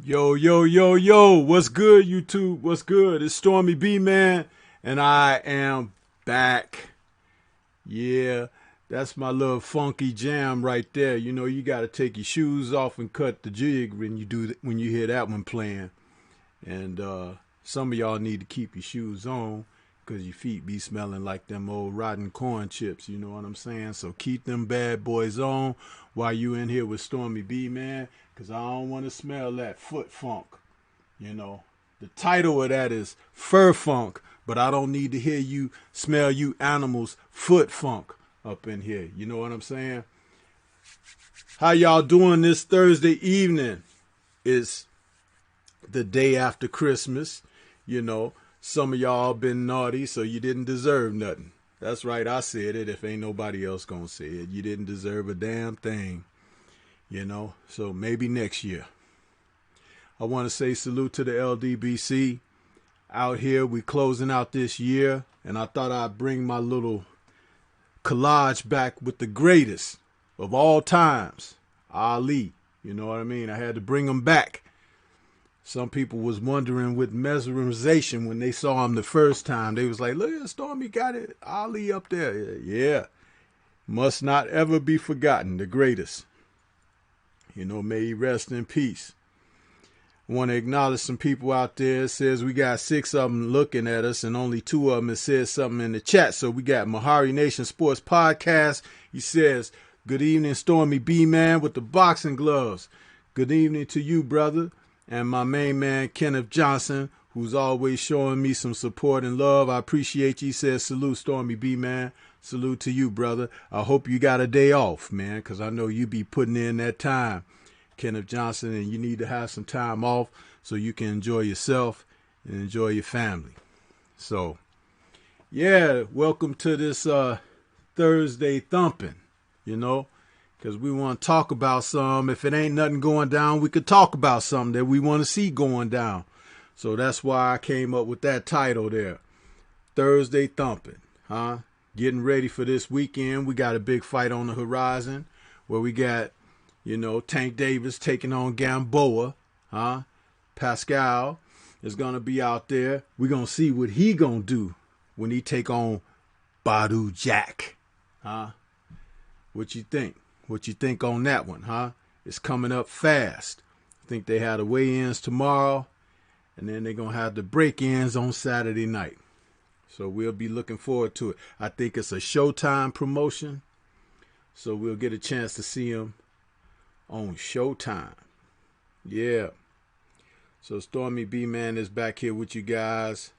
Yo, yo, yo, yo, what's good, YouTube? What's good? It's Stormybman, and I am back. Yeah, that's my little funky jam right there. You know, you got to take your shoes off and cut the jig when you hear that one playing. And some of y'all need to keep your shoes on because your feet be smelling like them old rotten corn chips. You know what I'm saying? So keep them bad boys on while you in here with Stormy B, man, because I don't want to smell that foot funk. You know, the title of that is Fur Funk, but I don't need to hear you smell you animals' foot funk up in here. You know what I'm saying? How y'all doing this Thursday evening? It's the day after Christmas. You know, some of y'all been naughty, so you didn't deserve nothing. That's right, I said it. If ain't nobody else gonna say it, you didn't deserve a damn thing. You know, so maybe next year. I want to say salute to the LDBC. Out here, we closing out this year, and I thought I'd bring my little collage back with the greatest of all times, Ali. You know what I mean? I had to bring him back. Some people was wondering with mesmerization when they saw him the first time. They was like, look at Stormy got it, Ali up there. Yeah, must not ever be forgotten, the greatest. You know, may he rest in peace. I want to acknowledge some people out there. It says we got 6 of them looking at us and only 2 of them have said something in the chat. So we got Mahari Nation Sports Podcast. He says, good evening, Stormy B-Man with the boxing gloves. Good evening to you, brother. And my main man, Kenneth Johnson, who's always showing me some support and love. I appreciate you. He says, salute, Stormy B-Man. Salute to you, brother. I hope you got a day off, man, because I know you be putting in that time, Kenneth Johnson, and you need to have some time off so you can enjoy yourself and enjoy your family. So, yeah, welcome to this Thursday Thumpin, you know, because we want to talk about some. If it ain't nothing going down, we could talk about something that we want to see going down. So that's why I came up with that title there, Thursday Thumpin, huh? Getting ready for this weekend. We got a big fight on the horizon where we got, you know, Tank Davis taking on Gamboa, huh? Pascal is going to be out there. We're going to see what he going to do when he take on Badu Jack, huh? What you think? What you think on that one, huh? It's coming up fast. I think they had the weigh-ins tomorrow, and then they're going to have the break-ins on Saturday night. So we'll be looking forward to it. I think it's a Showtime promotion, so we'll get a chance to see him on Showtime. Yeah. So Stormy B-Man is back here with you guys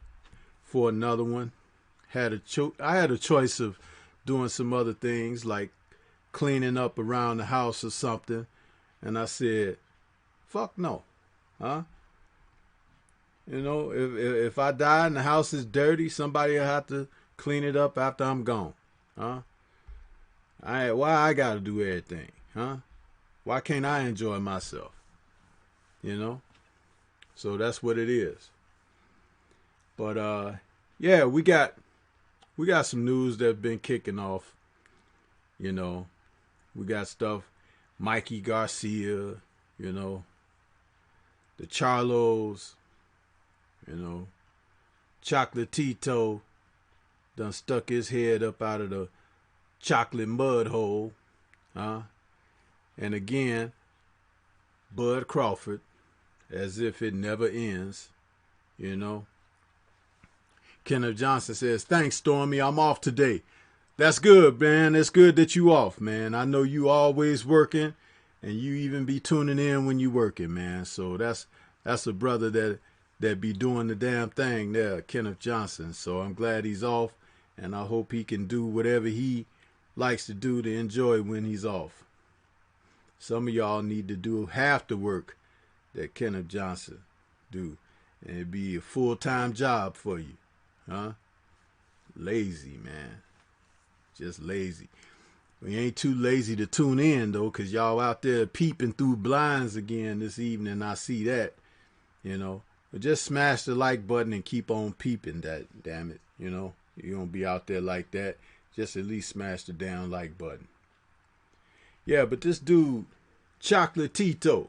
for another one. I had a choice of doing some other things like cleaning up around the house or something, and I said, fuck no, huh? You know, if I die and the house is dirty, somebody will have to clean it up after I'm gone, huh? Why I gotta do everything, huh? Why can't I enjoy myself? You know? So that's what it is. But yeah, we got some news that's been kicking off. You know, we got stuff, Mikey Garcia, you know, the Charlos, you know, Chocolatito done stuck his head up out of the chocolate mud hole, huh? And again, Bud Crawford, as if it never ends, you know. Kenneth Johnson says, thanks, Stormy, I'm off today. That's good, man. It's good that you off, man. I know you always working, and you even be tuning in when you working, man. So that's a brother that be doing the damn thing there, Kenneth Johnson. So I'm glad he's off, and I hope he can do whatever he likes to do to enjoy when he's off. Some of y'all need to do half the work that Kenneth Johnson do, and it'd be a full-time job for you, huh? Lazy, man. Just lazy. We ain't too lazy to tune in, though, because y'all out there peeping through blinds again this evening. I see that, you know. But just smash the like button and keep on peeping, that damn it, you know. You don't be out there like that. Just at least smash the damn like button. Yeah, but this dude, Chocolatito,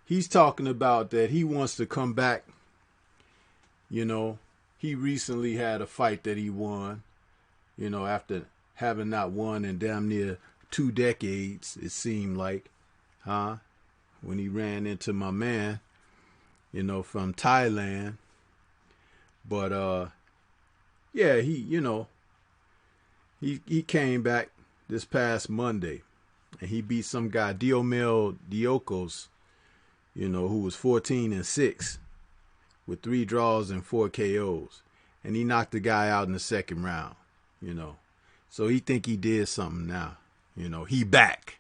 he's talking about that he wants to come back. You know, he recently had a fight that he won, you know, after having not won in damn near 2 decades, it seemed like, huh? When he ran into my man, you know, from Thailand. But yeah, he came back this past Monday, and he beat some guy, Diomel Diokos, you know, who was 14-6 with 3 draws and 4 KOs, and he knocked the guy out in the second round, you know. So he think he did something now, you know. He back,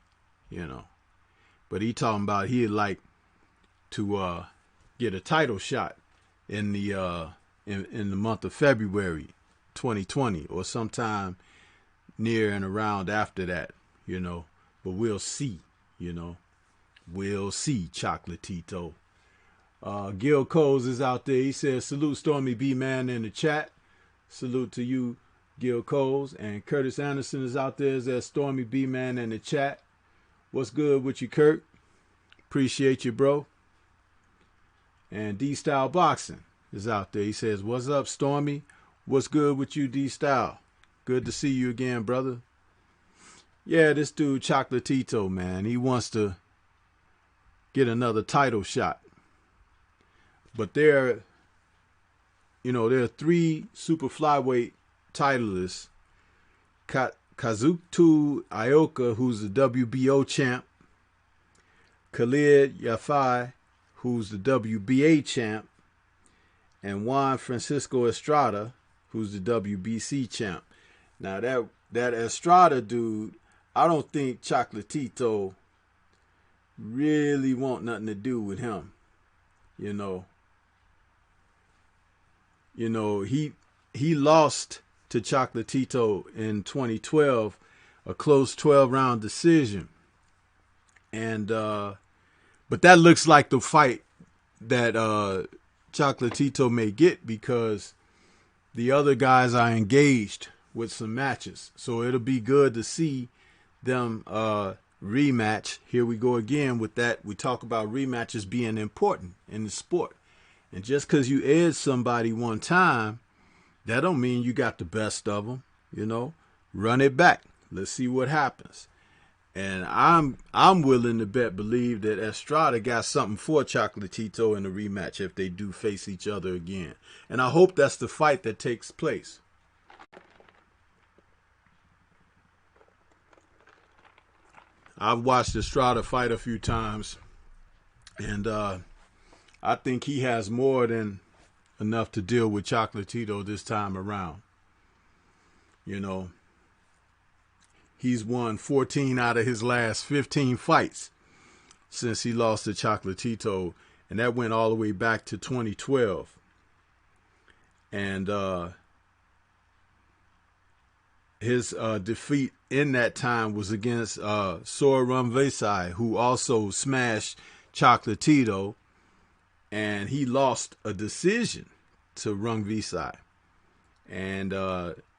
you know. But he talking about he'd like to get a title shot in the in the month of February 2020 or sometime near and around after that, you know. But we'll see, you know. We'll see, Chocolatito. Gil Coles is out there. He says, salute Stormy B Man in the chat. Salute to you, Gil Coles. And Curtis Anderson is out there. Says Stormy B Man in the chat. What's good with you, Kurt? Appreciate you, bro. And D-Style Boxing is out there. He says, what's up, Stormy? What's good with you, D-Style? Good to see you again, brother. Yeah, this dude, Chocolatito, man, he wants to get another title shot. But there are 3 super flyweight titleists. Kazuto Ioka, who's the WBO champ. Khalid Yafai, who's the WBA champ. And Juan Francisco Estrada, who's the WBC champ. Now that Estrada dude, I don't think Chocolatito really want nothing to do with him. You know, he lost to Chocolatito in 2012, a close 12-round decision. And but that looks like the fight that Chocolatito may get, because the other guys are engaged with some matches. So it'll be good to see them rematch. Here we go again with that. We talk about rematches being important in the sport. And just because you edge somebody one time, that don't mean you got the best of them. You know, run it back. Let's see what happens. And I'm willing to believe that Estrada got something for Chocolatito in the rematch if they do face each other again. And I hope that's the fight that takes place. I've watched Estrada fight a few times, and I think he has more than enough to deal with Chocolatito this time around. You know, he's won 14 out of his last 15 fights since he lost to Chocolatito, and that went all the way back to 2012. And his defeat in that time was against Sor Rumvesai, who also smashed Chocolatito, and he lost a decision to Rumvesai and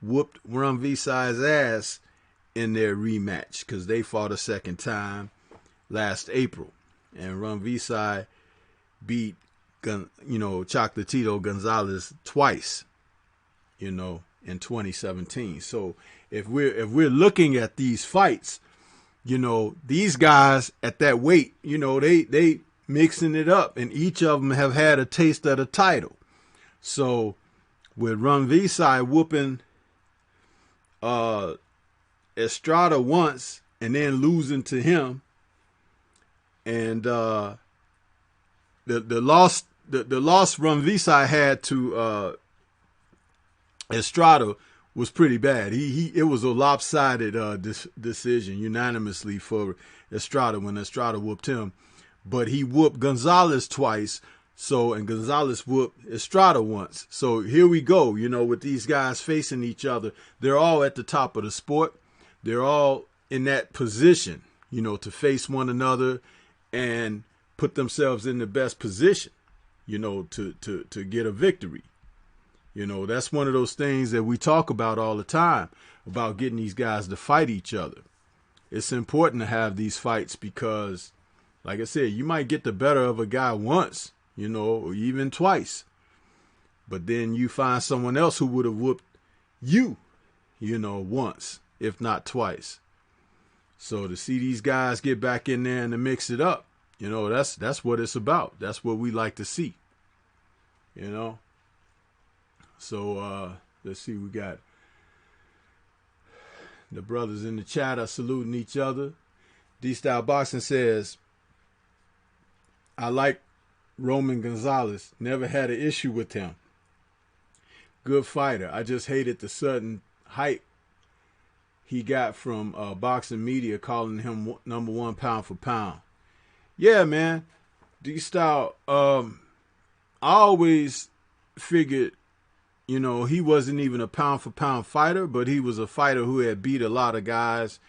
whooped Rumvesai's ass in their rematch, because they fought a second time last April, and Rumvesai beat Chocolatito Gonzalez twice, in 2017. So if we're looking at these fights, these guys at that weight, they mixing it up, and each of them have had a taste of the title. So with Rumvesai whooping Estrada once and then losing to him, and the loss Rumvesai had to Estrada was pretty bad. It was a lopsided decision, unanimously for Estrada when Estrada whooped him. But he whooped Gonzalez twice, and Gonzalez whooped Estrada once. So here we go, with these guys facing each other. They're all at the top of the sport. They're all in that position, to face one another and put themselves in the best position, to get a victory. That's one of those things that we talk about all the time, about getting these guys to fight each other. It's important to have these fights because, Like I said, you might get the better of a guy once, or even twice. But then you find someone else who would have whooped you, once, if not twice. So to see these guys get back in there and to mix it up, that's what it's about. That's what we like to see. So let's see, we got the brothers in the chat are saluting each other. D-Style Boxing says, I like Roman Gonzalez. Never had an issue with him. Good fighter. I just hated the sudden hype he got from boxing media calling him #1 pound for pound. Yeah, man. D-Style, I always figured, he wasn't even a pound for pound fighter, but he was a fighter who had beat a lot of guys,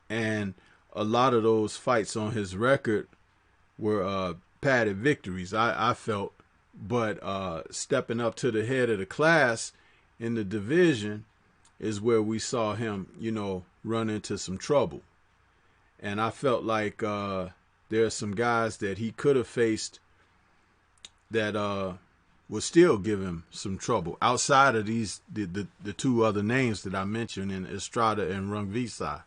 and a lot of those fights on his record were padded victories, I felt. But stepping up to the head of the class in the division is where we saw him, run into some trouble. And I felt like there are some guys that he could have faced that would still give him some trouble outside of the two other names that I mentioned in Estrada and Rungvisai.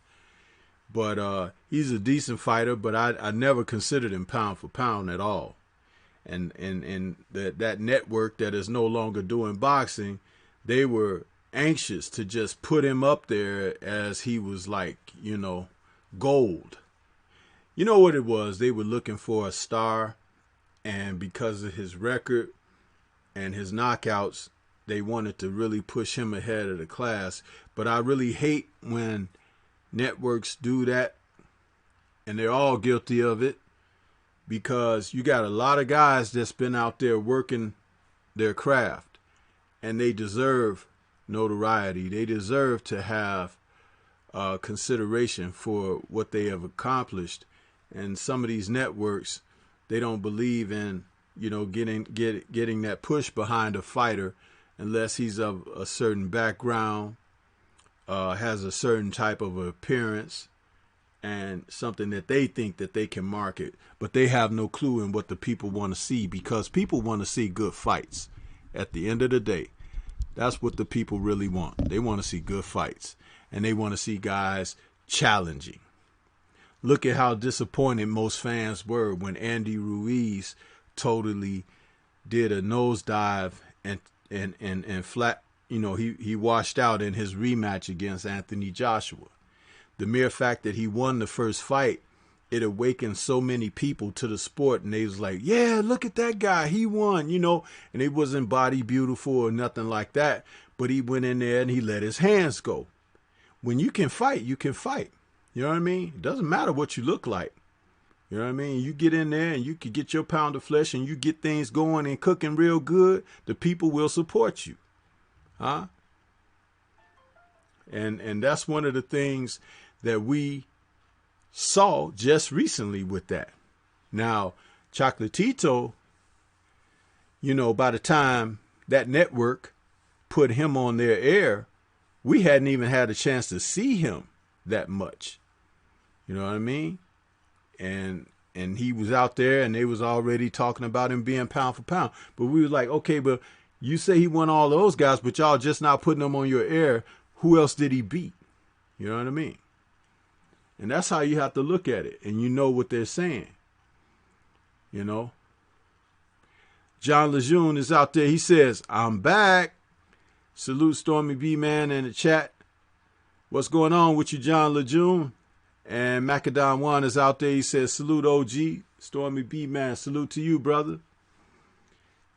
But he's a decent fighter, but I never considered him pound for pound at all. And that network that is no longer doing boxing, they were anxious to just put him up there as he was like, gold. You know what it was? They were looking for a star, and because of his record and his knockouts, they wanted to really push him ahead of the class. But I really hate when networks do that, and they're all guilty of it, because you got a lot of guys that's been out there working their craft, and they deserve notoriety. They deserve to have consideration for what they have accomplished. And some of these networks, they don't believe in getting that push behind a fighter unless he's of a certain background, has a certain type of appearance, and something that they think that they can market. But they have no clue in what the people want to see, because people want to see good fights. At the end of the day, that's what the people really want. They want to see good fights, and they want to see guys challenging. Look at how disappointed most fans were when Andy Ruiz totally did a nosedive and flat, he washed out in his rematch against Anthony Joshua. The mere fact that he won the first fight, it awakened so many people to the sport, and they was like, yeah, look at that guy, he won, and he wasn't body beautiful or nothing like that, but he went in there and he let his hands go. When you can fight, you can fight. You know what I mean? It doesn't matter what you look like. You know what I mean? You get in there and you can get your pound of flesh and you get things going and cooking real good, the people will support you. Huh? And that's one of the things that we saw just recently with that. Now, Chocolatito, by the time that network put him on their air, we hadn't even had a chance to see him that much. You know what I mean? And he was out there and they was already talking about him being pound for pound. But we was like, okay, but you say he won all those guys, but y'all just not putting him on your air. Who else did he beat? You know what I mean? And that's how you have to look at it. And you know what they're saying. John Lejeune is out there. He says, I'm back. Salute Stormybman in the chat. What's going on with you, John Lejeune? And Macadam One is out there. He says, salute OG. Stormybman, salute to you, brother.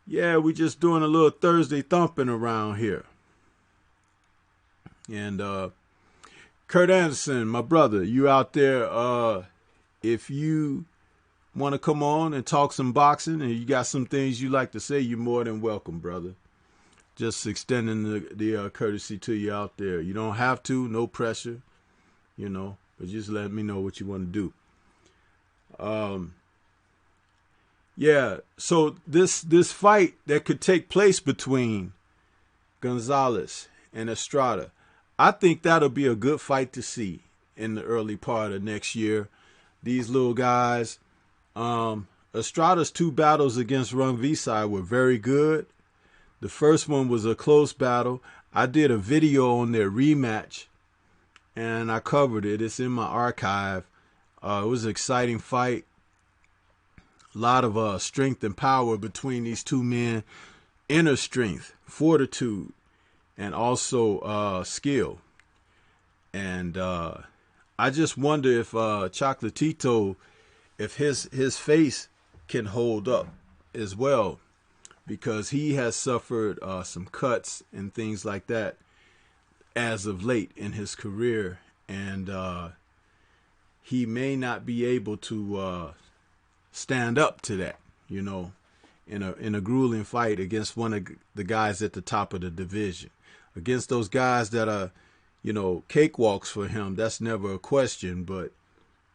Yeah, we just doing a little Thursday thumping around here. And Kurt Anderson, my brother, you out there, if you want to come on and talk some boxing and you got some things you like to say, you're more than welcome, brother. Just extending the courtesy to you out there. You don't have to, no pressure, but just let me know what you want to do. Yeah, so this fight that could take place between Gonzalez and Estrada, I think that'll be a good fight to see in the early part of next year. These little guys Estrada's 2 battles against Rungvisai were very good. The first one was a close battle. I did a video on their rematch, and I covered it. It's in my archive. It was an exciting fight. A lot of strength and power between these two men. Inner strength, fortitude, and also skill. And I just wonder if Chocolatito, if his face can hold up as well, because he has suffered some cuts and things like that as of late in his career, and he may not be able to stand up to that, you know, in a grueling fight against one of the guys at the top of the division. Against those guys that are, you know, cakewalks for him, that's never a question, but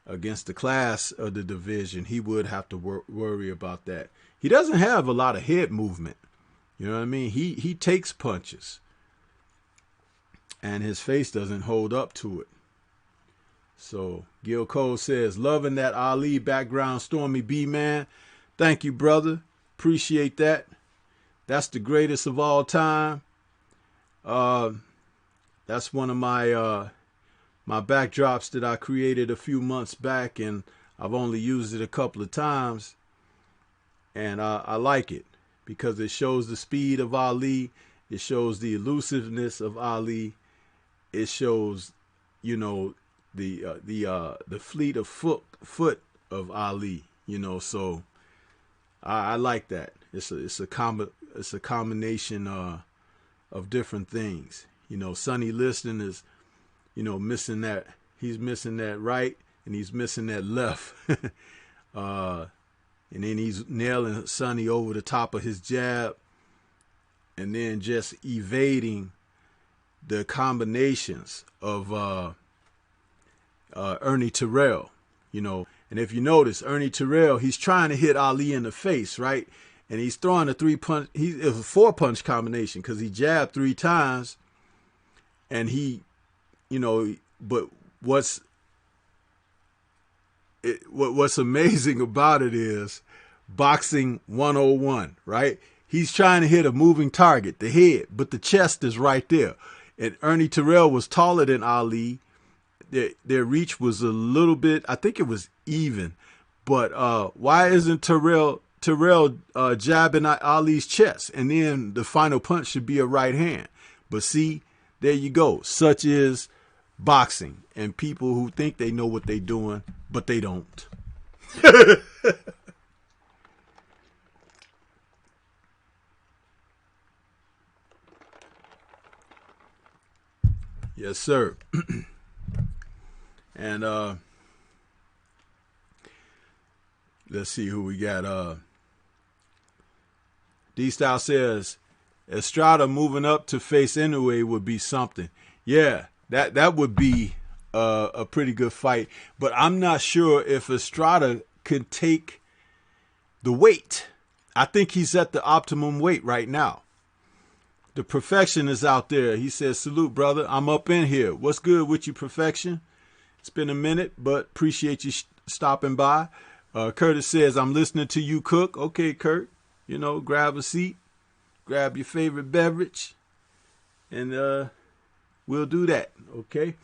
against the class of the division, he would have to worry about that. He doesn't have a lot of head movement. You know what I mean? He takes punches, and his face doesn't hold up to it. So Gil Cole says, loving that Ali background, Stormy B, man. Thank you, brother. Appreciate that. That's the greatest of all time. That's one of my my backdrops that I created a few months back, and I've only used it a couple of times, and I like it because it shows the speed of Ali, it shows the elusiveness of Ali, it shows, you know, the fleet of foot of Ali, you know. So I like that. It's a combination of different things. You know, Sonny Liston is, you know, missing that. He's missing that right, and he's missing that left. And then he's nailing Sonny over the top of his jab, and then just evading the combinations of Ernie Terrell, you know. And if you notice, Ernie Terrell, he's trying to hit Ali in the face, right? And he's throwing a 3-punch. It was a 4-punch combination because he jabbed 3 times, and he, you know. But what's amazing about it is boxing 101, right? He's trying to hit a moving target, the head, but the chest is right there. And Ernie Terrell was taller than Ali. Their reach was a little bit, I think it was even. But why isn't Terrell jabbing at Ali's chest? And then the final punch should be a right hand. But see, there you go. Such is boxing, and people who think they know what they're doing, but they don't. Yes, sir. And let's see who we got. D-Style says, Estrada moving up to face Inoue would be something. Yeah, that would be a pretty good fight. But I'm not sure if Estrada could take the weight. I think he's at the optimum weight right now. The Perfection is out there. He says, salute, brother. I'm up in here. What's good with you, Perfection? It's been a minute, but appreciate you stopping by. Curtis says, I'm listening to you cook. Okay, Kurt. You know, grab a seat. Grab your favorite beverage. And we'll do that, okay?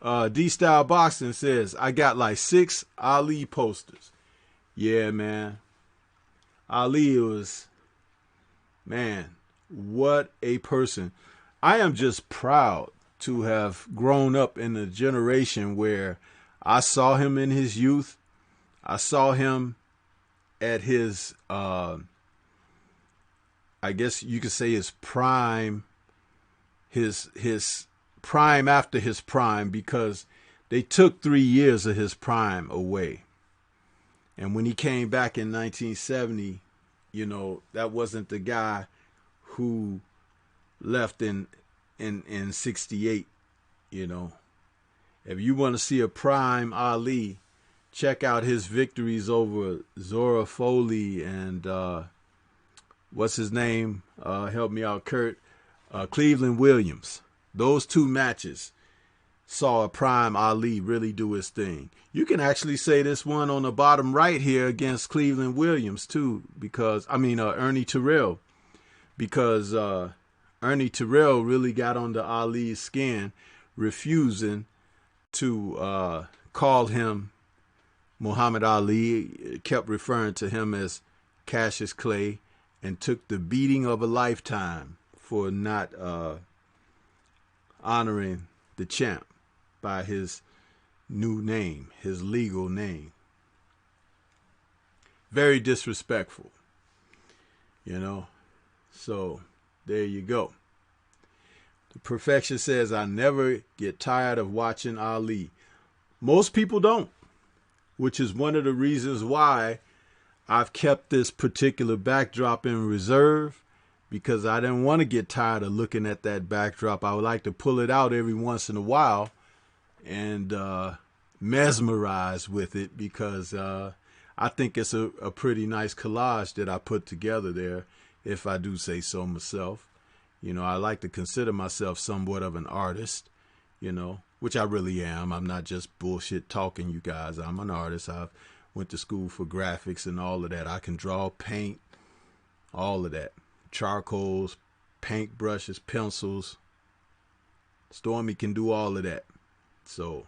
D-Style Boxing says, I got like 6 Ali posters. Yeah, man. Ali was, man, what a person. I am just proud to have grown up in a generation where I saw him in his youth. I saw him at his, I guess you could say his prime, his prime after his prime, because they took 3 years of his prime away. And when he came back in 1970, you know, that wasn't the guy who left in 68, you know. If you want to see a prime Ali, check out his victories over Zora Foley and what's his name? Help me out, Kurt. Cleveland Williams. Those 2 matches saw a prime Ali really do his thing. You can actually say this one on the bottom right here against Cleveland Williams too, because Ernie Terrell, because Ernie Terrell really got under Ali's skin, refusing to call him Muhammad Ali, kept referring to him as Cassius Clay, and took the beating of a lifetime for not honoring the champ by his new name, his legal name. Very disrespectful, So there you go. The Perfection says, I never get tired of watching Ali. Most people don't, which is one of the reasons why I've kept this particular backdrop in reserve, because I didn't want to get tired of looking at that backdrop. I would like to pull it out every once in a while and mesmerize with it, because I think it's a pretty nice collage that I put together there, if I do say so myself. I like to consider myself somewhat of an artist, which I really am. I'm not just bullshit talking, you guys. I'm an artist. I went to school for graphics and all of that. I can draw, paint, all of that. Charcoals, paint brushes, pencils. Stormy can do all of that. So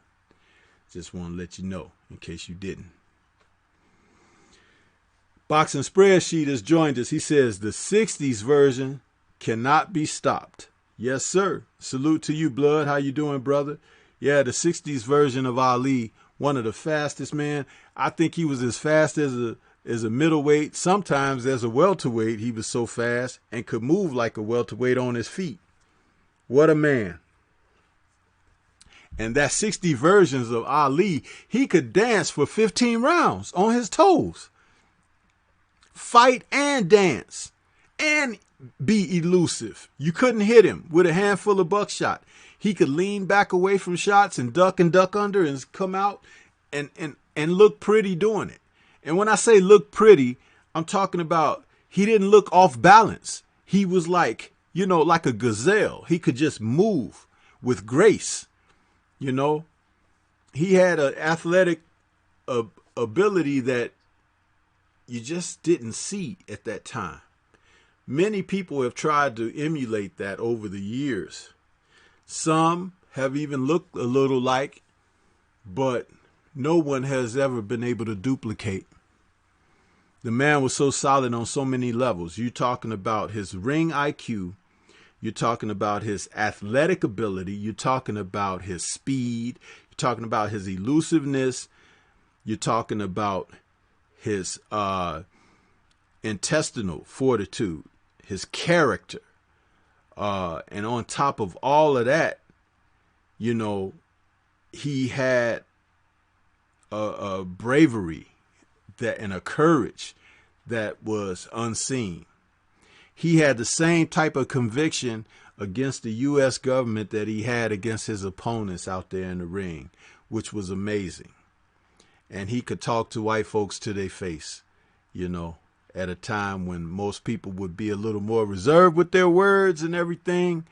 just want to let you know in case you didn't. Boxing Spreadsheet has joined us. He says the 60s version cannot be stopped. Yes, sir. Salute to you, Blood. How you doing, brother? Yeah, the 60s version of Ali, one of the fastest, man. I think he was as fast as a middleweight. Sometimes as a welterweight, he was so fast and could move like a welterweight on his feet. What a man. And that 60 versions of Ali, he could dance for 15 rounds on his toes. Fight and dance. And be elusive. You couldn't hit him with a handful of buckshot. He could lean back away from shots and duck under and come out and look pretty doing it. And when I say look pretty, I'm talking about he didn't look off balance. He was like a gazelle. He could just move with grace. He had an athletic ability that you just didn't see at that time. Many people have tried to emulate that over the years. Some have even looked a little like, but no one has ever been able to duplicate. The man was so solid on so many levels. You're talking about his ring IQ. You're talking about his athletic ability. You're talking about his speed. You're talking about his elusiveness. You're talking about his intestinal fortitude, his character. And on top of all of that, he had a bravery and a courage that was unseen. He had the same type of conviction against the U.S. government that he had against his opponents out there in the ring, which was amazing. And he could talk to white folks to their face, at a time when most people would be a little more reserved with their words and everything.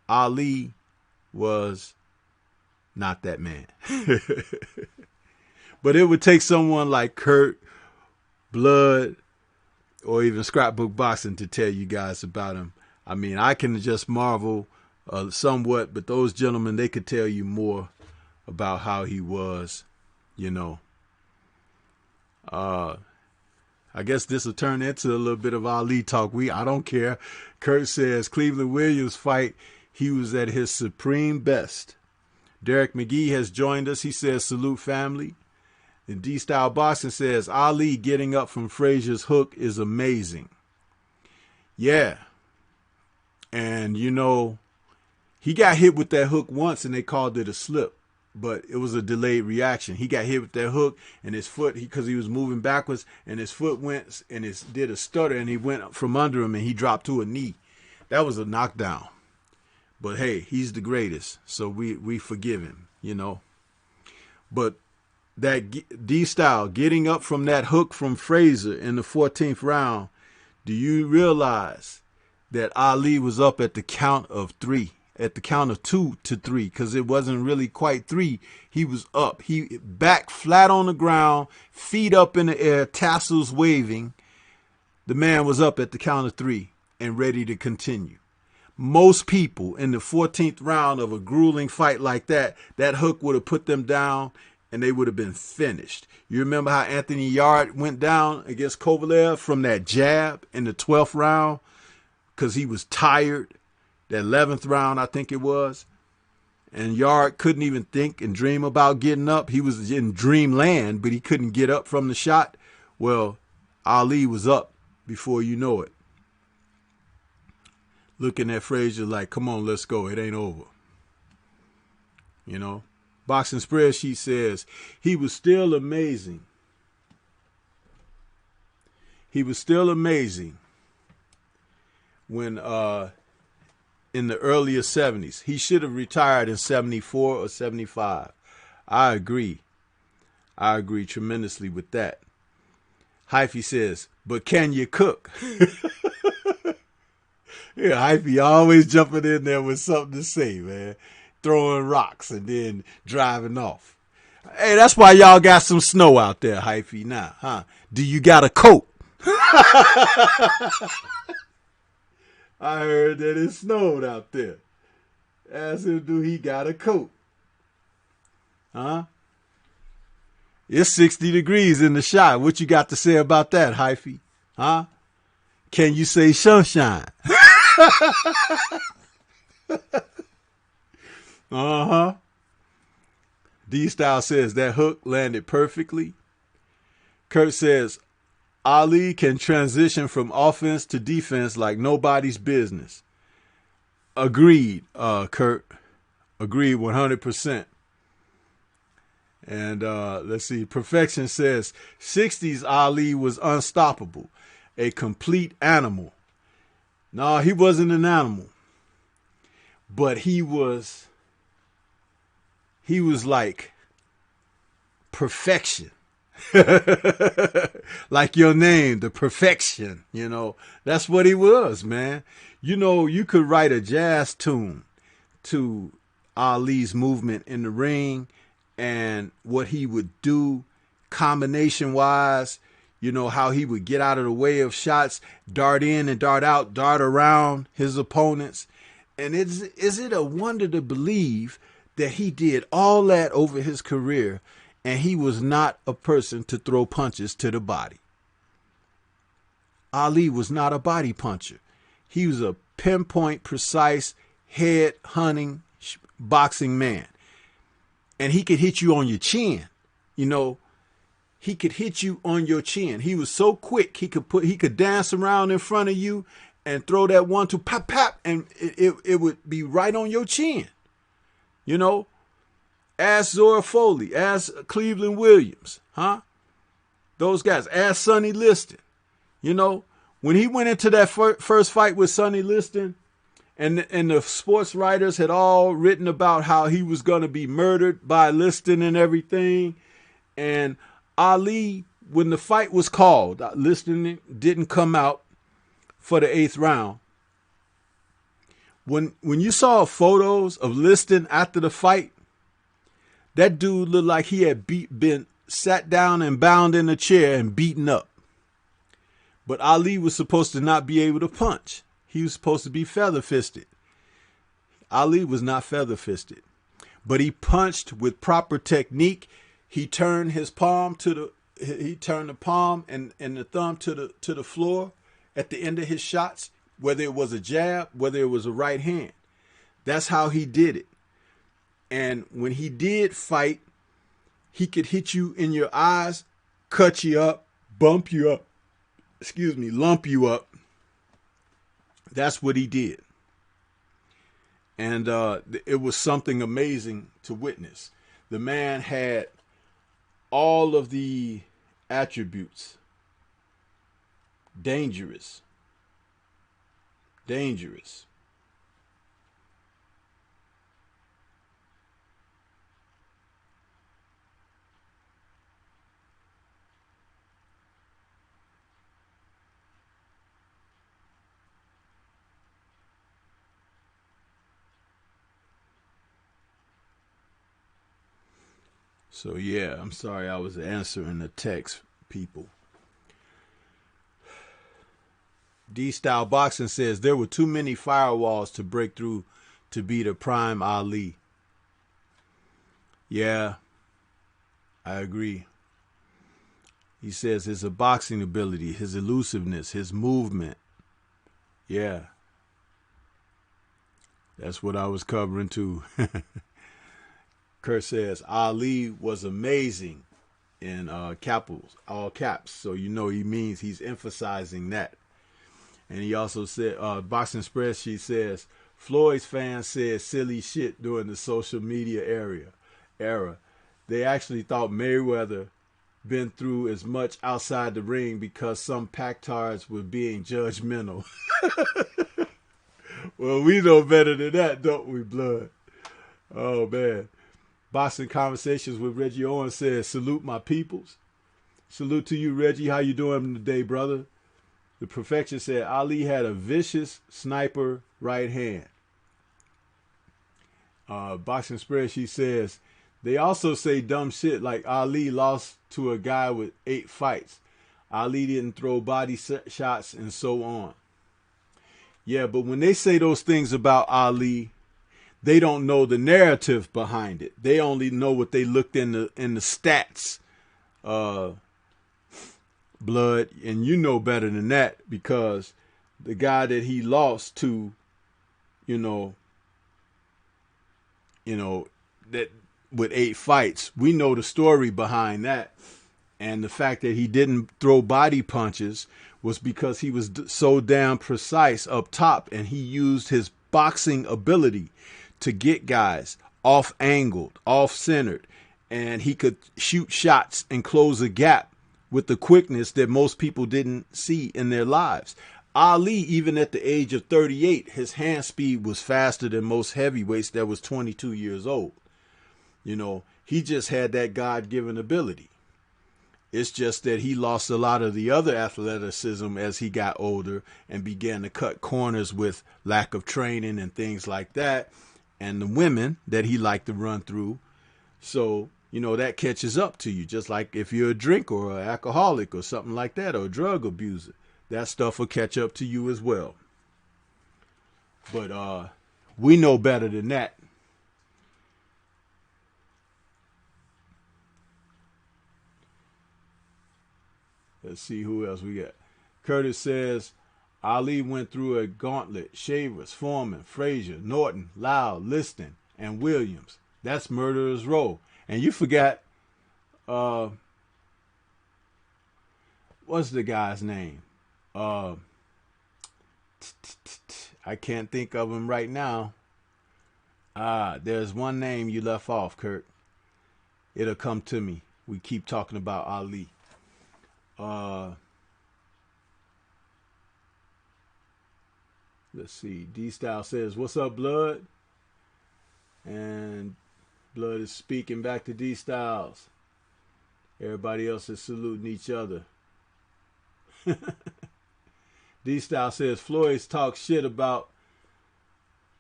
Ali was not that man. But it would take someone like Kurt, Blood, or even Scrapbook Boxing to tell you guys about him. I mean, I can just marvel somewhat, but those gentlemen, they could tell you more about how he was, I guess this will turn into a little bit of Ali talk. I don't care. Kurt says Cleveland Williams fight, he was at his supreme best. Derek McGee has joined us. He says, salute family. And D-Style Boxing says, Ali getting up from Frazier's hook is amazing. Yeah. And, he got hit with that hook once and they called it a slip. But it was a delayed reaction. He got hit with that hook and his foot, because he was moving backwards, and his foot went and it did a stutter and he went from under him and he dropped to a knee. That was a knockdown. But hey, he's the greatest. So we forgive him, But that D-Style getting up from that hook from Frazier in the 14th round, do you realize that Ali was up at the count of 3 at the count of 2 to 3 because it wasn't really quite 3. He was up. He back flat on the ground, feet up in the air, tassels waving. The man was up at the count of 3 and ready to continue. Most people in the 14th round of a grueling fight like that, that hook would have put them down and they would have been finished. You remember how Anthony Yarde went down against Kovalev from that jab in the 12th round because he was tired. That 11th round, I think it was. And Yarde couldn't even think and dream about getting up. He was in dreamland, but he couldn't get up from the shot. Well, Ali was up before you know it. Looking at Frazier like, come on, let's go. It ain't over. You know? Boxing Spreadsheet says he was still amazing. He was still amazing when in the earlier 70s. He should have retired in 74 or 75. I agree. I agree tremendously with that. Hyphy says, but can you cook? Yeah, Hyphy always jumping in there with something to say, man. Throwing rocks and then driving off. Hey, that's why y'all got some snow out there, Hyphy, now, huh? Do you got a coat? I heard that it snowed out there. Ask him, do he got a coat? Huh? It's 60 degrees in the shot. What you got to say about that, Hyphy? Huh? Can you say sunshine? Uh-huh. D-Style says that hook landed perfectly. Kurt says, Ali can transition from offense to defense like nobody's business. Agreed, Kurt. Agreed 100%. And let's see. Perfection says, 60s Ali was unstoppable. A complete animal. No, he wasn't an animal. But he was like perfection. Like your name, the perfection, you know. That's what he was, man. You know, you could write a jazz tune to Ali's movement in the ring and what he would do combination-wise, you know, how he would get out of the way of shots, dart in and dart out, dart around his opponents. And is it a wonder to believe that he did all that over his career and he was not a person to throw punches to the body? Ali was not a body puncher. He was a pinpoint, precise, head-hunting boxing man. And he could hit you on your chin. You know, he could hit you on your chin. He was so quick, he could dance around in front of you and throw that 1-2, pop, pop, and it would be right on your chin. You know, ask Zora Foley, ask Cleveland Williams, huh? Those guys, ask Sonny Liston. You know, when he went into that first fight with Sonny Liston, and the sports writers had all written about how he was going to be murdered by Liston and everything, and Ali, when the fight was called, Liston didn't come out for the 8th round. When you saw photos of Liston after the fight, that dude looked like he had been sat down and bound in a chair and beaten up. But Ali was supposed to not be able to punch. He was supposed to be feather-fisted. Ali was not feather-fisted. But he punched with proper technique. He turned his palm he turned the palm and the thumb to the floor at the end of his shots, whether it was a jab, whether it was a right hand. That's how he did it. And when he did fight, he could hit you in your eyes, cut you up, lump you up. That's what he did. And it was something amazing to witness. The man had all of the attributes. Dangerous. So yeah, I'm sorry I was answering the text, people. D-Style Boxing says there were too many firewalls to break through to be the prime Ali. Yeah, I agree. He says his boxing ability, his elusiveness, his movement. Yeah. That's what I was covering too. Kurt says Ali was amazing in capitals, all caps. So you know he means he's emphasizing that. And he also said, Boxing Spreadsheet says, Floyd's fans said silly shit during the social media era. They actually thought Mayweather been through as much outside the ring because some packtards were being judgmental. Well, we know better than that, don't we, Blood? Oh, man. Boxing Conversations with Reggie Owens says, salute my peoples. Salute to you, Reggie. How you doing today, brother? The Perfection said, Ali had a vicious sniper right hand. Boxing Spreadsheet says, they also say dumb shit like Ali lost to a guy with 8 fights. Ali didn't throw body shots and so on. Yeah, but when they say those things about Ali, they don't know the narrative behind it. They only know what they looked in the stats, Blood, and you know better than that because the guy that he lost to, you know that with 8 fights, we know the story behind that, and the fact that he didn't throw body punches was because he was so damn precise up top, and he used his boxing ability to get guys off-angled, off-centered, and he could shoot shots and close a gap with the quickness that most people didn't see in their lives. Ali, even at the age of 38, his hand speed was faster than most heavyweights that was 22 years old. You know, he just had that God-given ability. It's just that he lost a lot of the other athleticism as he got older and began to cut corners with lack of training and things like that, and the women that he liked to run through. So, you know, that catches up to you, just like if you're a drinker or an alcoholic or something like that, or a drug abuser. That stuff will catch up to you as well. But we know better than that. Let's see who else we got. Curtis says, Ali went through a gauntlet. Shavers, Foreman, Frazier, Norton, Lau, Liston, and Williams. That's Murderer's Row. And you forgot, what's the guy's name? I can't think of him right now. There's one name you left off, Kurt. It'll come to me. We keep talking about Ali. Let's see. D-Style says, what's up, Blood? And Blood is speaking back to D-Styles. Everybody else is saluting each other. D-Style says, Floyd's talk shit about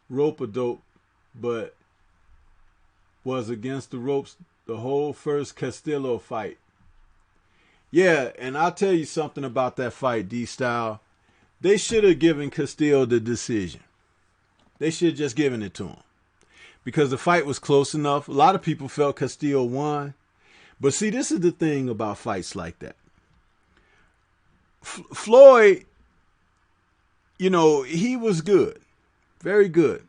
rope-a-dope, but was against the ropes the whole first Castillo fight. Yeah, and I'll tell you something about that fight, D-Style. They should have given Castillo the decision. They should have just given it to him. Because the fight was close enough. A lot of people felt Castillo won. But see, this is the thing about fights like that. Floyd, you know, he was good. Very good.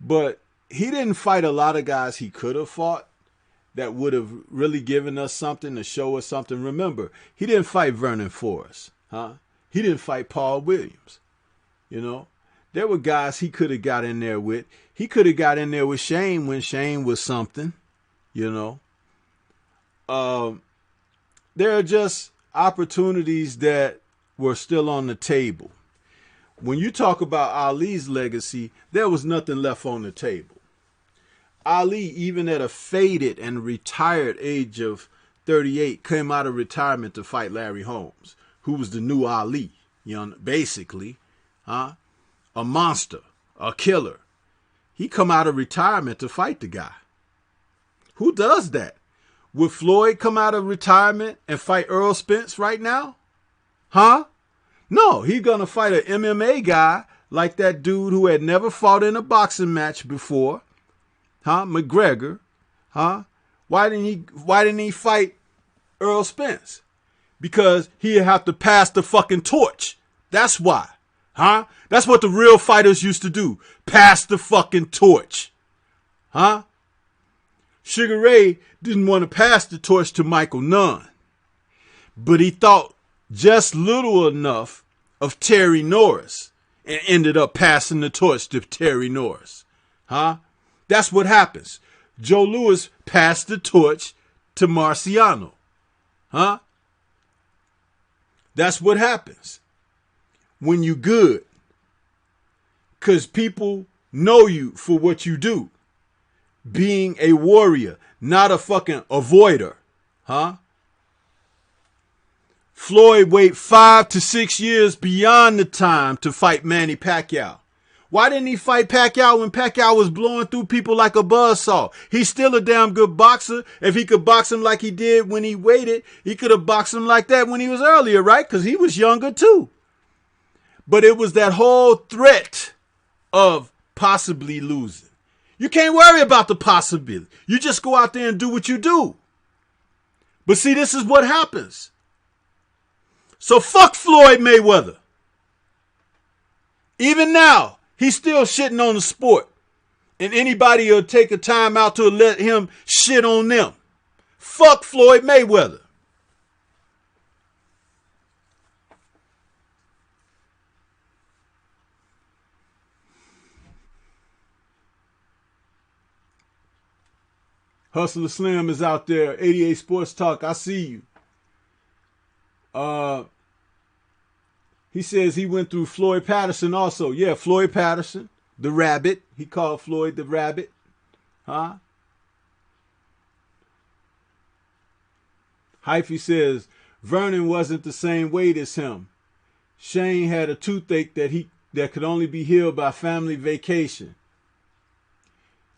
But he didn't fight a lot of guys he could have fought that would have really given us something, to show us something. Remember, he didn't fight Vernon Forrest. He didn't fight Paul Williams. You know, there were guys he could have got in there with. He could have got in there with Shane when Shane was something, you know. There are just opportunities that were still on the table. When you talk about Ali's legacy, there was nothing left on the table. Ali, even at a faded and retired age of 38, came out of retirement to fight Larry Holmes, who was the new Ali, you know, basically, a monster, a killer. He come out of retirement to fight the guy. Who does that? Would Floyd come out of retirement and fight Earl Spence right now? Huh? No, he's going to fight an MMA guy like that dude who had never fought in a boxing match before. Huh? McGregor. Huh? Why didn't he fight Earl Spence? Because he'd have to pass the fucking torch. That's why. Huh? That's what the real fighters used to do. Pass the fucking torch. Huh? Sugar Ray didn't want to pass the torch to Michael Nunn. But he thought just little enough of Terry Norris and ended up passing the torch to Terry Norris. Huh? That's what happens. Joe Louis passed the torch to Marciano. Huh? That's what happens when you good. Because people know you for what you do. Being a warrior, not a fucking avoider. Huh? Floyd waited 5 to 6 years beyond the time to fight Manny Pacquiao. Why didn't he fight Pacquiao when Pacquiao was blowing through people like a buzzsaw? He's still a damn good boxer. If he could box him like he did when he waited, he could have boxed him like that when he was earlier, right? Because he was younger too. But it was that whole threat of possibly losing. You can't worry about the possibility. You just go out there and do what you do. But see, this is what happens. So fuck Floyd Mayweather. Even now, he's still shitting on the sport. And anybody will take a time out to let him shit on them. Fuck Floyd Mayweather. Hustler Slim is out there. 88 Sports Talk. I see you. He says he went through Floyd Patterson also. Yeah, Floyd Patterson, the rabbit. He called Floyd the rabbit. Huh? Hyphy says Vernon wasn't the same weight as him. Shane had a toothache that could only be healed by family vacation.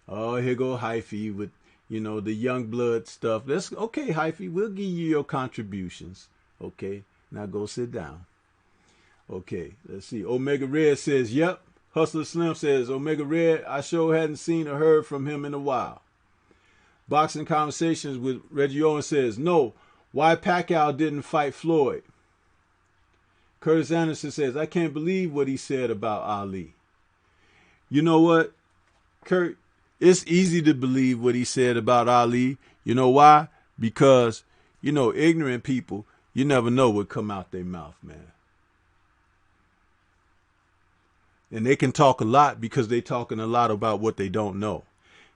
Oh, here go Hyphy with, the young blood stuff. That's okay, Hyphy. We'll give you your contributions. Okay, now go sit down. Okay, let's see. Omega Red says, yep. Hustler Slim says, Omega Red, I sure hadn't seen or heard from him in a while. Boxing Conversations with Reggie Owen says, no, why Pacquiao didn't fight Floyd? Curtis Anderson says, I can't believe what he said about Ali. You know what, Kurt? It's easy to believe what he said about Ali. You know why? Because, ignorant people, you never know what come out their mouth, man. And they can talk a lot because they're talking a lot about what they don't know.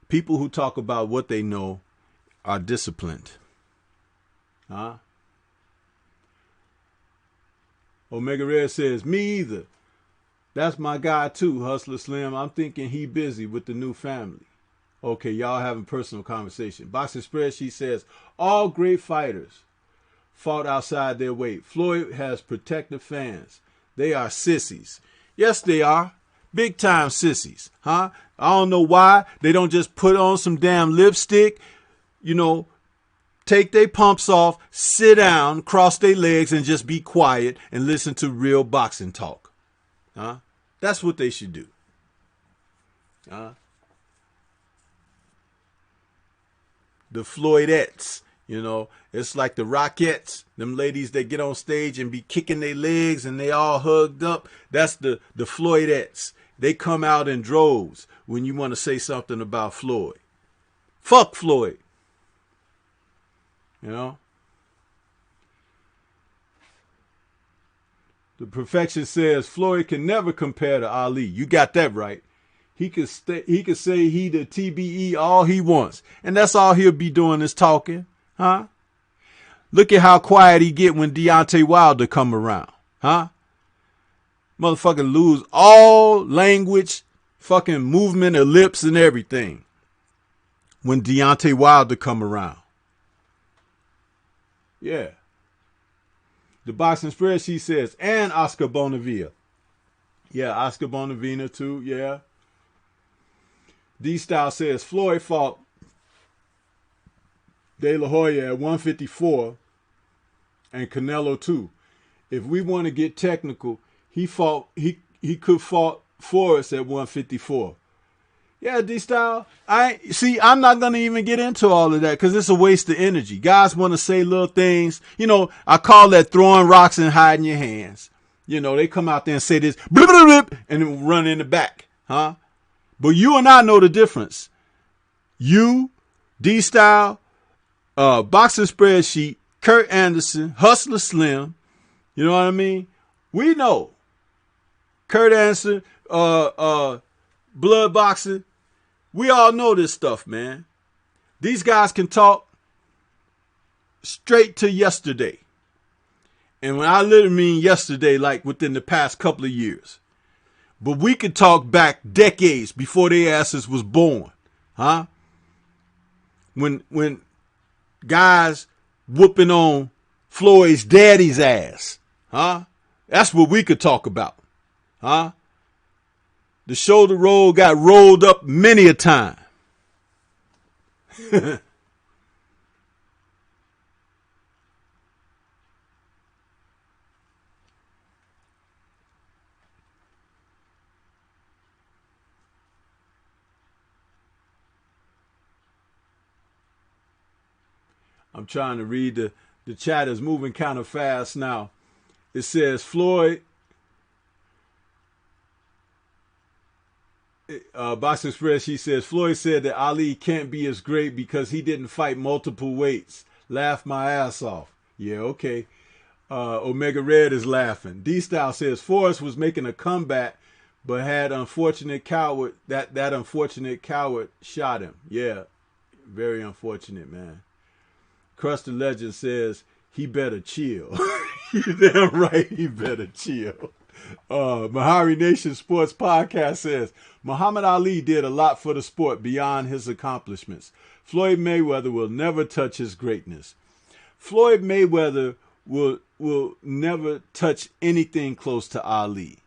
People who talk about what they know are disciplined. Huh? Omega Red says, me either. That's my guy too, Hustler Slim. I'm thinking he busy with the new family. Okay, y'all having personal conversation. Boxing Spreadsheet says, all great fighters fought outside their weight. Floyd has protective fans. They are sissies. Yes, they are. Big time sissies. Huh? I don't know why they don't just put on some damn lipstick, take their pumps off, sit down, cross their legs, and just be quiet and listen to real boxing talk. Huh? That's what they should do. Huh? The Floydettes, it's like the Rockettes, them ladies that get on stage and be kicking their legs and they all hugged up. That's the Floydettes. They come out in droves when you want to say something about Floyd. Fuck Floyd. The Perfection says Floyd can never compare to Ali. You got that right. He could say he the TBE all he wants. And that's all he'll be doing is talking. Huh? Look at how quiet he get when Deontay Wilder come around. Huh? Motherfucker lose all language, fucking movement of lips and everything when Deontay Wilder come around. Yeah. The Boxing Spreadsheet says, and Oscar Bonavia. Yeah, Oscar Bonavina too, yeah. D-Style says, Floyd fought De La Hoya at 154 and Canelo too. If we want to get technical, he could fought Forrest at 154. Yeah, D-Style. I'm not gonna even get into all of that because it's a waste of energy. Guys want to say little things. I call that throwing rocks and hiding your hands. They come out there and say this, blip, blip, blip, and then run in the back, huh? But you and I know the difference. You, D-Style, Boxing Spreadsheet, Kurt Anderson, Hustler Slim. You know what I mean? We know. Kurt Anderson, Blood Boxing. We all know this stuff, man. These guys can talk straight to yesterday. And when I literally mean yesterday, like within the past couple of years. But we could talk back decades before their asses was born. Huh? When guys whooping on Floyd's daddy's ass. Huh? That's what we could talk about. Huh? The shoulder roll got rolled up many a time. I'm trying to read the chat is moving kind of fast now. It says Floyd, Boxing Express, she says, Floyd said that Ali can't be as great because he didn't fight multiple weights. Laugh my ass off. Yeah, okay. Omega Red is laughing. D-Style says Forrest was making a comeback, but had unfortunate coward, that unfortunate coward shot him. Yeah, very unfortunate, man. Crust the Legend says he better chill. You damn right he better chill. Mahari Nation Sports Podcast says Muhammad Ali did a lot for the sport beyond his accomplishments. Floyd Mayweather will never touch his greatness. Floyd Mayweather will never touch anything close to Ali.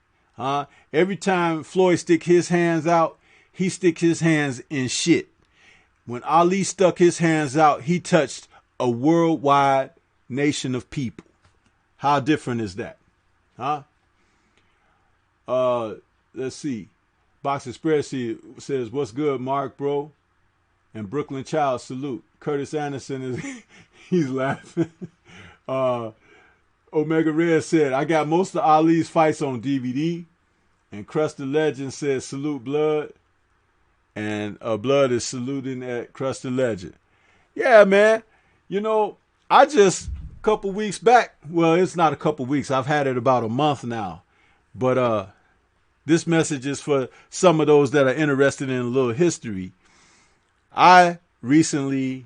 Every time Floyd stick his hands out, he stick his hands in shit. When Ali stuck his hands out, he touched a worldwide nation of people. How different is that? Huh? Let's see. Boxing Spreadsheet says, what's good, Mark, bro? And Brooklyn Child, salute. Curtis Anderson is, he's laughing. Omega Red said, I got most of Ali's fights on DVD. And Crust the Legend says, salute Blood. And Blood is saluting at Crust the Legend. Yeah, man. I just, a couple weeks back, well, it's not a couple weeks. I've had it about a month now. But this message is for some of those that are interested in a little history. I recently,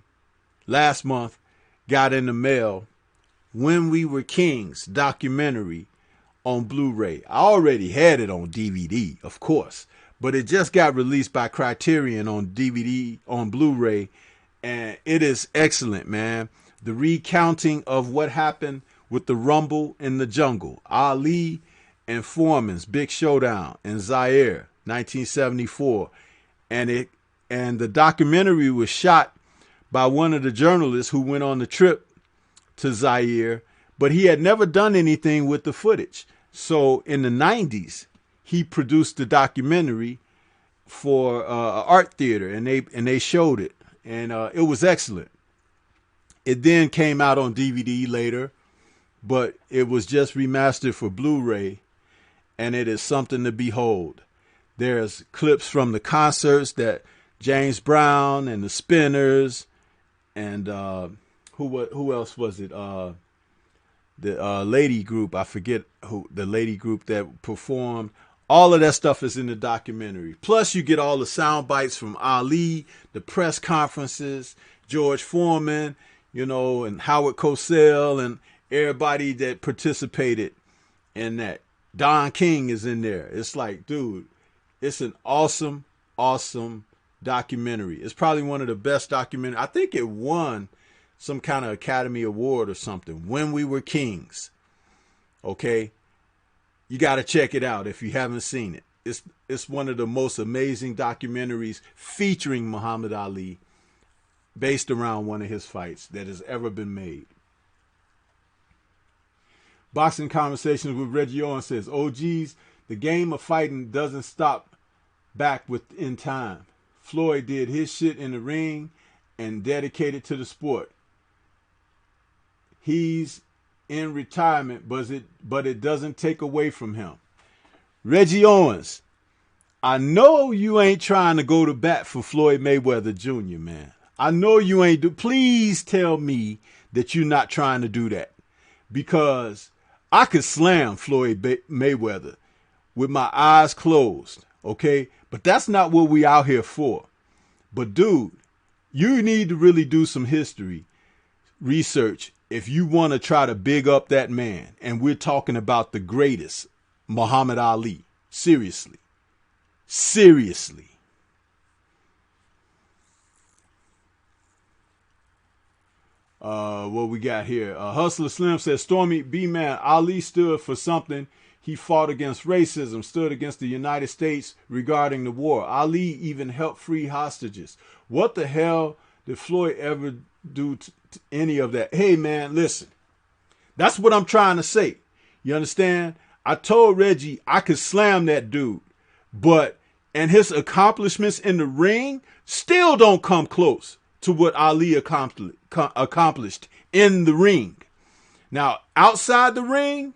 last month, got in the mail When We Were Kings documentary on Blu-ray. I already had it on DVD, of course, but it just got released by Criterion on DVD, on Blu-ray, and it is excellent, man. The recounting of what happened with the Rumble in the Jungle, Ali and Foreman's Big Showdown in Zaire, 1974, and the documentary was shot by one of the journalists who went on the trip to Zaire, but he had never done anything with the footage. So in the 90s, he produced the documentary for an art theater, and they showed it, and it was excellent. It then came out on DVD later, but it was just remastered for Blu-ray, and it is something to behold. There's clips from the concerts that James Brown and the Spinners and who else was it? The lady group, I forget who the lady group that performed. All of that stuff is in the documentary. Plus, you get all the sound bites from Ali, the press conferences, George Foreman, and Howard Cosell and everybody that participated in that. Don King is in there. It's like, dude, it's an awesome, awesome documentary. It's probably one of the best documentaries. I think it won some kind of Academy Award or something. When We Were Kings. Okay? You got to check it out if you haven't seen it. It's one of the most amazing documentaries featuring Muhammad Ali. based around one of his fights that has ever been made. Boxing Conversations with Reggie Owens says, OGs, the game of fighting doesn't stop back within time. Floyd did his shit in the ring and dedicated to the sport. He's in retirement, but it doesn't take away from him. Reggie Owens, I know you ain't trying to go to bat for Floyd Mayweather Jr., man. I know you ain't. Please tell me that you're not trying to do that, because I could slam Floyd Mayweather with my eyes closed, okay? But that's not what we out here for. But dude, you need to really do some history research if you want to try to big up that man. And we're talking about the greatest, Muhammad Ali. Seriously. Seriously. What we got here? Hustler Slim says, Stormybman, Ali stood for something. He fought against racism, stood against the United States regarding the war. Ali even helped free hostages. What the hell did Floyd ever do to any of that? Hey, man, listen. That's what I'm trying to say. You understand? I told Reggie I could slam that dude, and his accomplishments in the ring still don't come close to what Ali accomplished in the ring. Now, outside the ring,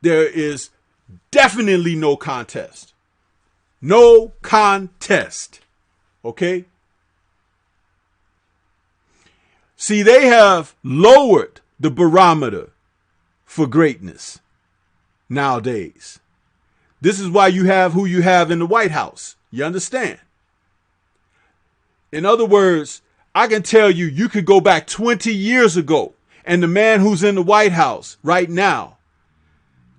there is definitely no contest. No contest. Okay? See, they have lowered the barometer for greatness nowadays. This is why you have who you have in the White House. You understand? In other words, I can tell you, you could go back 20 years ago, and the man who's in the White House right now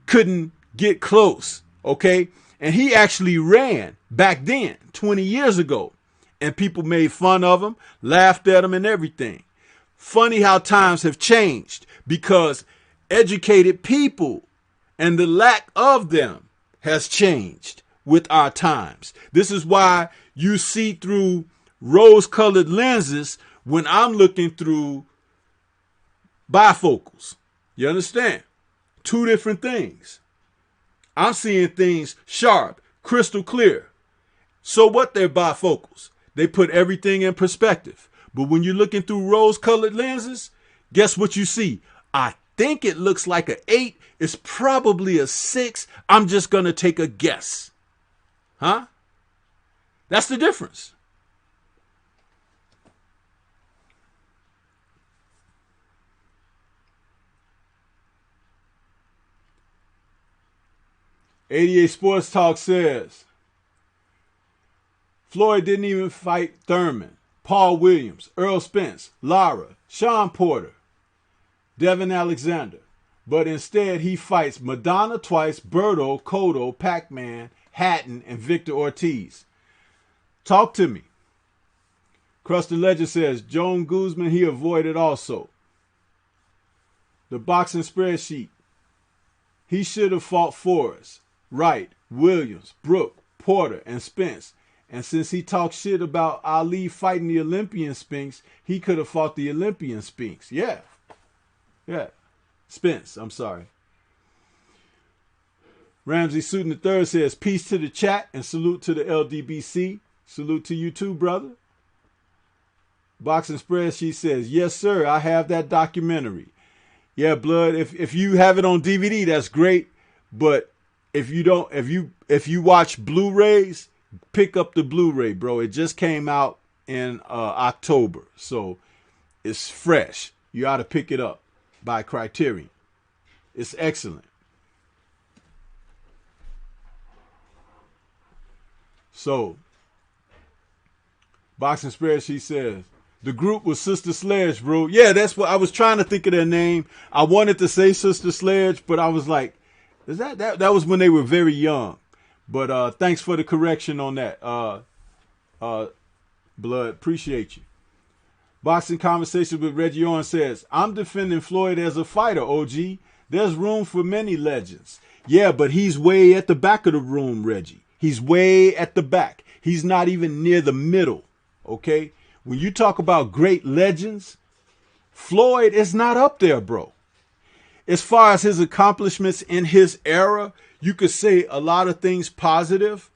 couldn't get close, okay? And he actually ran back then, 20 years ago, and people made fun of him, laughed at him and everything. Funny how times have changed, because educated people and the lack of them has changed with our times. This is why you see through rose-colored lenses when I'm looking through bifocals. You understand? Two different things. I'm seeing things sharp, crystal clear. So what? They're bifocals. They put everything in perspective. But when you're looking through rose-colored lenses, guess what you see? I think it looks like an 8. It's probably a 6. I'm just going to take a guess. Huh? That's the difference. '88 Sports Talk says, Floyd didn't even fight Thurman, Paul Williams, Earl Spence, Lara, Sean Porter, Devin Alexander. But instead, he fights Madonna twice, Berto, Cotto, Pac-Man, Hatton, and Victor Ortiz. Talk to me. Crusted Legend says, Joan Guzman, he avoided also. The boxing spreadsheet. He should have fought Forrest, Wright, Williams, Brooke, Porter, and Spence. And since he talked shit about Ali fighting the Olympian Spinks, he could have fought the Olympian Spinks. Yeah. Spence, I'm sorry. Ramsey Sutton III says, peace to the chat and salute to the LDBC. Salute to you too, brother. Boxing Spreadsheet says, yes, sir, I have that documentary. Yeah, Blood, if you have it on DVD, that's great. But if you don't, if you watch Blu-rays, pick up the Blu-ray, bro. It just came out in October, so it's fresh. You ought to pick it up by Criterion. It's excellent. So, Boxing Spreadsheet says, the group was Sister Sledge, bro. Yeah, that's what I was trying to think of their name. I wanted to say Sister Sledge, but I was like, is that was when they were very young. But thanks for the correction on that. Blood, appreciate you. Boxing Conversation with Reggie Owens says, I'm defending Floyd as a fighter, OG. There's room for many legends. Yeah, but he's way at the back of the room, Reggie. He's way at the back. He's not even near the middle, okay? When you talk about great legends, Floyd is not up there, bro. As far as his accomplishments in his era, you could say a lot of things positive.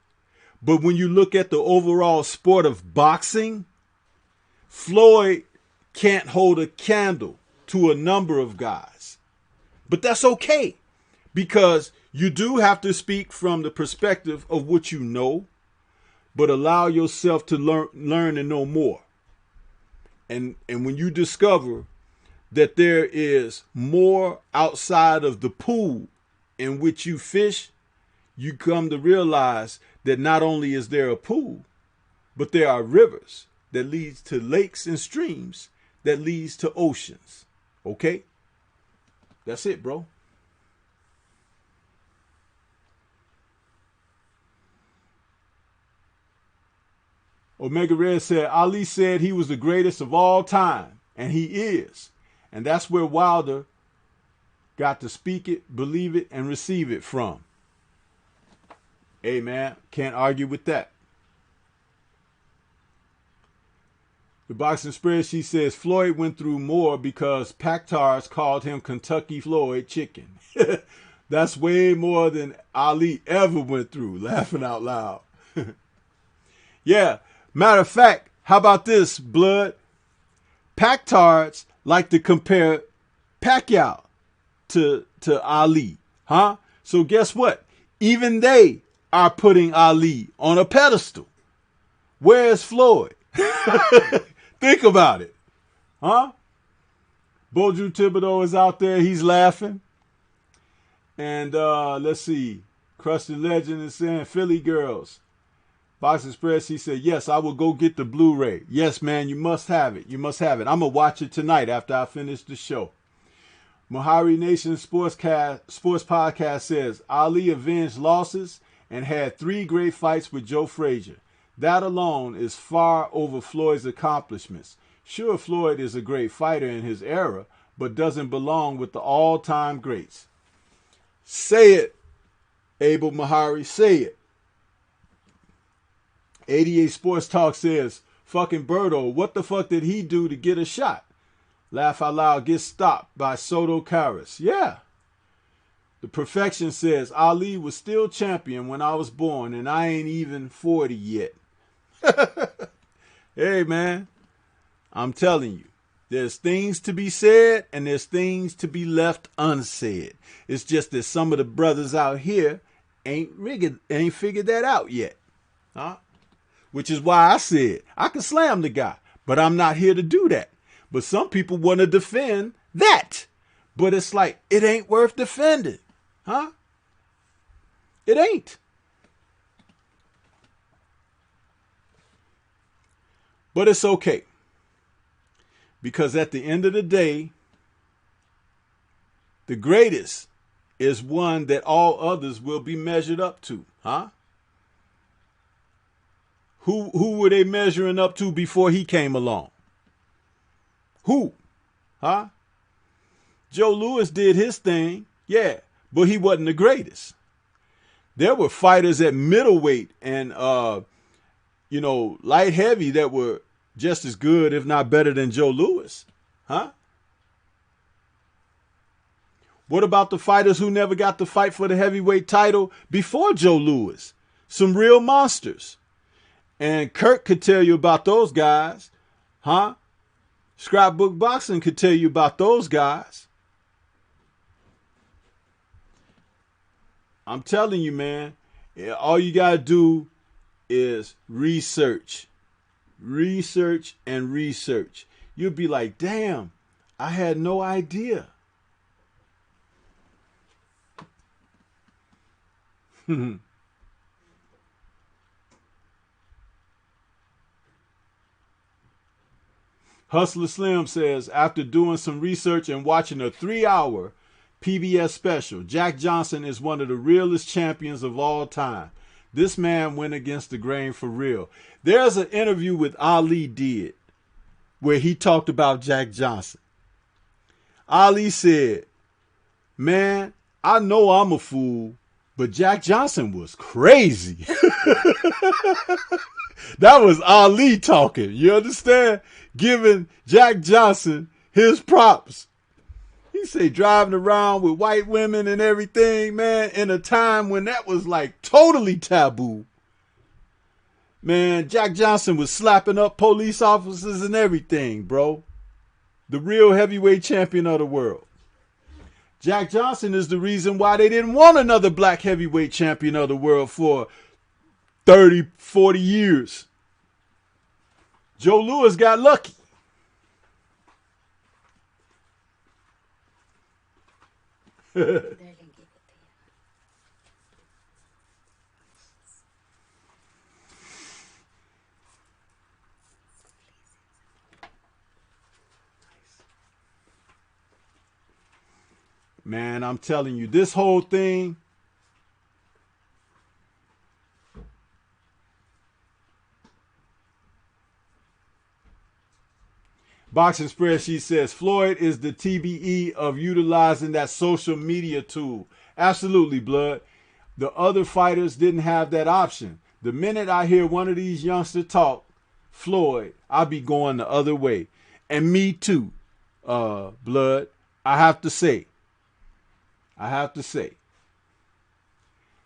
But when you look at the overall sport of boxing, Floyd can't hold a candle to a number of guys. But that's okay, because you do have to speak from the perspective of what you know, but allow yourself to learn and know more. And when you discover that there is more outside of the pool in which you fish, you come to realize that not only is there a pool, but there are rivers that leads to lakes and streams that leads to oceans. Okay? That's it, bro. Omega Red said, Ali said he was the greatest of all time, and he is. And that's where Wilder got to speak it, believe it, and receive it from. Hey, man, can't argue with that. The Boxing Spreadsheet says Floyd went through more because Pactars called him Kentucky Floyd Chicken. That's way more than Ali ever went through, laughing out loud. Yeah, matter of fact, how about this, Blood? Pactards like to compare Pacquiao to Ali, huh? So guess what? Even they are putting Ali on a pedestal. Where's Floyd? Think about it, huh? Boju Thibodeau is out there. He's laughing. And let's see. Krusty Legend is saying, Philly girls. Boxing Express, he said, yes, I will go get the Blu-ray. Yes, man, you must have it. You must have it. I'm going to watch it tonight after I finish the show. Mohari Nation Sports Podcast says, Ali avenged losses and had 3 great fights with Joe Frazier. That alone is far over Floyd's accomplishments. Sure, Floyd is a great fighter in his era, but doesn't belong with the all-time greats. Say it, Abel Mahari, say it. 88 Sports Talk says, fucking Birdo, what the fuck did he do to get a shot? Laugh Out Loud gets stopped by Soto Karas. Yeah. The Perfection says, Ali was still champion when I was born, and I ain't even 40 yet. Hey, man, I'm telling you, there's things to be said, and there's things to be left unsaid. It's just that some of the brothers out here ain't figured that out yet. Huh? Which is why I said I can slam the guy, but I'm not here to do that. But some people want to defend that. But it's like, it ain't worth defending. Huh? It ain't. But it's okay. Because at the end of the day, the greatest is one that all others will be measured up to. Huh? Who were they measuring up to before he came along? Who? Huh? Joe Louis did his thing, yeah, but he wasn't the greatest. There were fighters at middleweight and light heavy that were just as good, if not better than Joe Louis. Huh? What about the fighters who never got to fight for the heavyweight title before Joe Louis? Some real monsters. And Kirk could tell you about those guys. Huh? Scrapbook Boxing could tell you about those guys. I'm telling you, man, all you got to do is research. Research and research. You'll be like, damn, I had no idea. Hustler Slim says, after doing some research and watching a 3-hour PBS special, Jack Johnson is one of the realest champions of all time. This man went against the grain for real. There's an interview with Ali did where he talked about Jack Johnson. Ali said, man, I know I'm a fool, But Jack Johnson was crazy. That was Ali talking. You understand? Giving Jack Johnson his props. He say driving around with white women and everything, man, in a time when that was like totally taboo. Man, Jack Johnson was slapping up police officers and everything, bro. The real heavyweight champion of the world. Jack Johnson is the reason why they didn't want another black heavyweight champion of the world for 30, 40 years. Joe Louis got lucky. Man, I'm telling you, this whole thing, Boxing Spreadsheet says Floyd is the TBE of utilizing that social media tool. Absolutely, blood. The other fighters didn't have that option. The minute I hear one of these youngsters talk, Floyd, I'll be going the other way. And me too, blood. I have to say.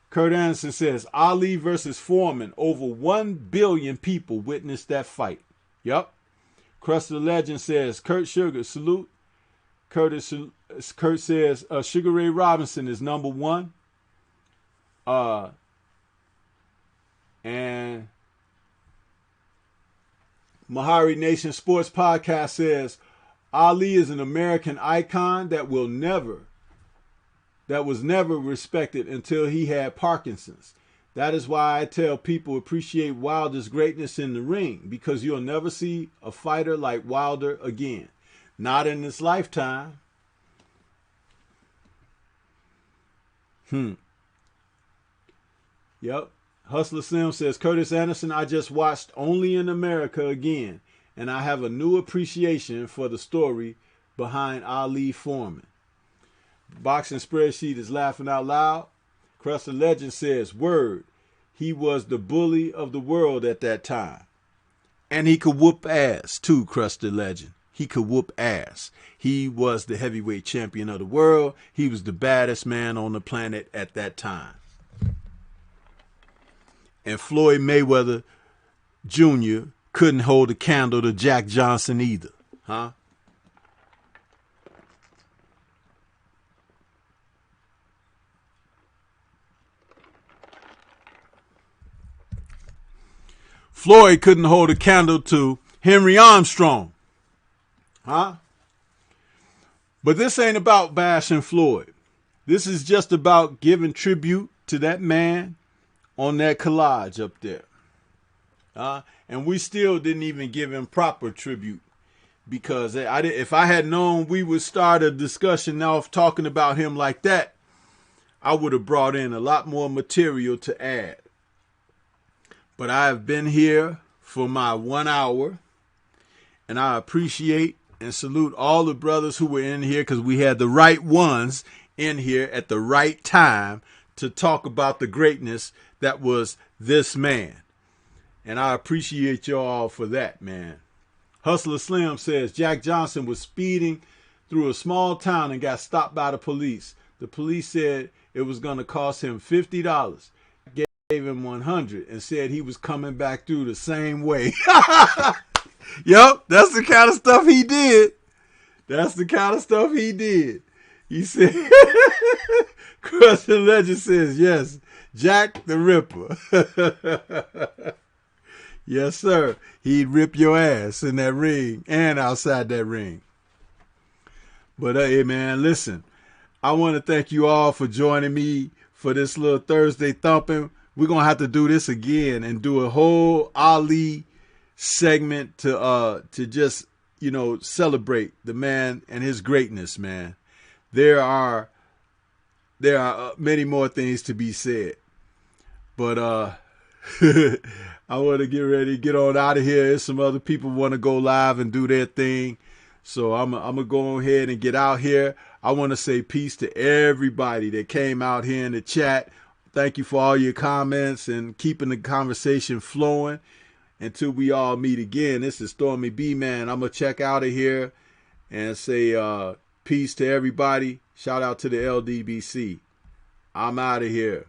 Kurt Anderson says Ali versus Foreman. Over 1 billion people witnessed that fight. Yup. Crust the Legend says Kurt Sugar, salute. Kurt says Sugar Ray Robinson is number one. And Mahari Nation Sports Podcast says Ali is an American icon that was never respected until he had Parkinson's. That is why I tell people appreciate Wilder's greatness in the ring, because you'll never see a fighter like Wilder again. Not in this lifetime. Yep. Hustler Slim says, Curtis Anderson, I just watched Only in America again, and I have a new appreciation for the story behind Ali Foreman. Boxing Spreadsheet is laughing out loud. Crust the Legend says, word, he was the bully of the world at that time. And he could whoop ass too, Crust the Legend. He could whoop ass. He was the heavyweight champion of the world. He was the baddest man on the planet at that time. And Floyd Mayweather Jr. couldn't hold a candle to Jack Johnson either. Huh? Floyd couldn't hold a candle to Henry Armstrong. Huh? But this ain't about bashing Floyd. This is just about giving tribute to that man on that collage up there. And we still didn't even give him proper tribute, because if I had known we would start a discussion off talking about him like that, I would have brought in a lot more material to add. But I have been here for my 1 hour, and I appreciate and salute all the brothers who were in here, because we had the right ones in here at the right time to talk about the greatness that was this man. And I appreciate y'all for that, man. Hustler Slim says Jack Johnson was speeding through a small town and got stopped by the police. The police said it was going to cost him $50. Gave him $100 and said he was coming back through the same way. Yup, that's the kind of stuff he did. He said, Crush the Legend says, yes, Jack the Ripper. Yes, sir. He'd rip your ass in that ring and outside that ring. But hey, man, listen, I want to thank you all for joining me for this little Thursday Thumpin'. We're going to have to do this again and do a whole Ali segment to just, celebrate the man and his greatness, man. There are many more things to be said. But I want to get ready to get on out of here. There's some other people want to go live and do their thing. So I'm going to go ahead and get out here. I want to say peace to everybody that came out here in the chat. Thank you for all your comments and keeping the conversation flowing. Until we all meet again, this is Stormybman. I'm going to check out of here and say peace to everybody. Shout out to the LDBC. I'm out of here.